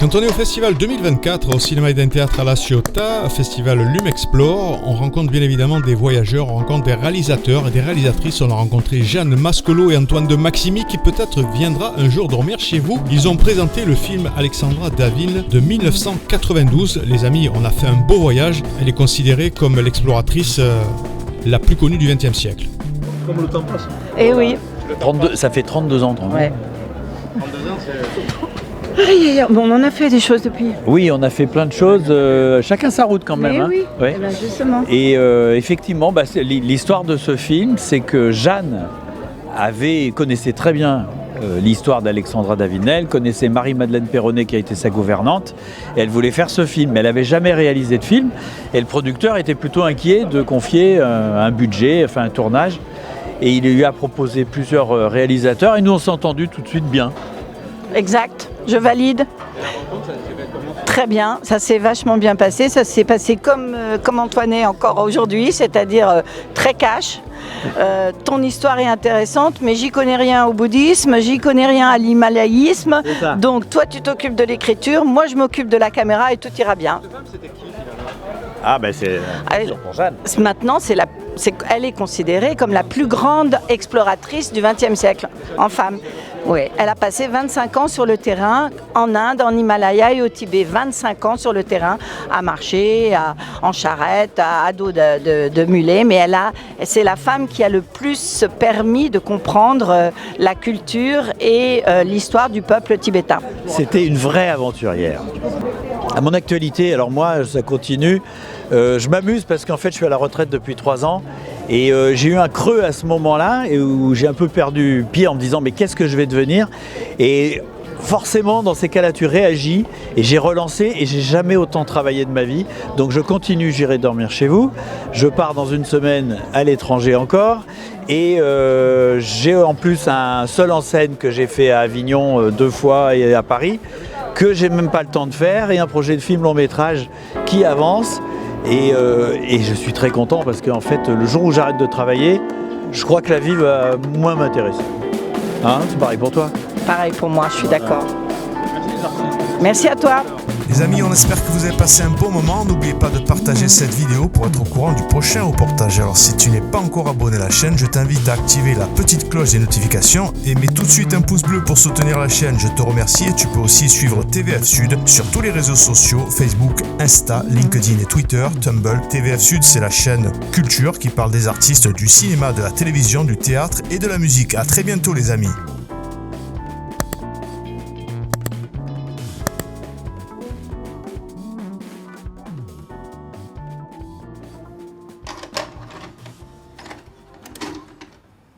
Quand on est au festival 2024 au cinéma et d'un théâtre à La Ciotat, festival Lume Explore, on rencontre bien évidemment des voyageurs, on rencontre des réalisateurs et des réalisatrices. On a rencontré Jeanne Mascolo et Antoine de Maximi qui peut-être viendra un jour dormir chez vous. Ils ont présenté le film Alexandra Davin de 1992. Les amis, on a fait un beau voyage. Elle est considérée comme l'exploratrice la plus connue du XXe siècle. Comme le temps passe. Eh oui. 32, ça fait 32 ans. Ouais. 32 ans, c'est... Bon, on en a fait des choses depuis. Oui, on a fait plein de choses, chacun sa route quand même. Mais oui, Ouais. eh ben justement. Et effectivement, l'histoire de ce film, c'est que Jeanne connaissait très bien l'histoire d'Alexandra Davin, elle connaissait Marie-Madeleine Perronnet qui a été sa gouvernante, et elle voulait faire ce film, mais elle n'avait jamais réalisé de film, et le producteur était plutôt inquiet de confier un budget, un tournage, et il lui a proposé plusieurs réalisateurs, et nous on s'est entendus tout de suite bien. Exact, je valide. Très bien, ça s'est vachement bien passé. Ça s'est passé comme Antoine est encore aujourd'hui, c'est-à-dire très cash. Ton histoire est intéressante, mais j'y connais rien au bouddhisme, j'y connais rien à l'himalayisme. Donc toi, tu t'occupes de l'écriture, moi je m'occupe de la caméra et tout ira bien. Ah ben c'est pour Jeanne. Maintenant, elle est considérée comme la plus grande exploratrice du XXe siècle en femme. Oui, elle a passé 25 ans sur le terrain en Inde, en Himalaya et au Tibet. 25 ans sur le terrain à marcher, en charrette, à dos de mulet. Mais c'est la femme qui a le plus permis de comprendre la culture et l'histoire du peuple tibétain. C'était une vraie aventurière. À mon actualité, alors moi, ça continue. Je m'amuse parce qu'en fait, je suis à la retraite depuis 3 ans. Et j'ai eu un creux à ce moment-là où j'ai un peu perdu pied en me disant mais qu'est-ce que je vais devenir ? Et forcément dans ces cas-là tu réagis et j'ai relancé et j'ai jamais autant travaillé de ma vie. Donc je continue, j'irai dormir chez vous. Je pars dans une semaine à l'étranger encore. Et j'ai en plus un seul en scène que j'ai fait à Avignon 2 fois et à Paris que j'ai même pas le temps de faire et un projet de film long métrage qui avance. Et je suis très content parce qu'en fait, le jour où j'arrête de travailler, je crois que la vie va moins m'intéresser. Hein, c'est pareil pour toi ? Pareil pour moi, je suis d'accord. Merci à toi. Les amis, on espère que vous avez passé un bon moment. N'oubliez pas de partager cette vidéo pour être au courant du prochain reportage. Alors si tu n'es pas encore abonné à la chaîne, je t'invite à activer la petite cloche des notifications et mets tout de suite un pouce bleu pour soutenir la chaîne. Je te remercie et tu peux aussi suivre TVF Sud sur tous les réseaux sociaux, Facebook, Insta, LinkedIn et Twitter, Tumblr. TVF Sud, c'est la chaîne culture qui parle des artistes du cinéma, de la télévision, du théâtre et de la musique. À très bientôt les amis.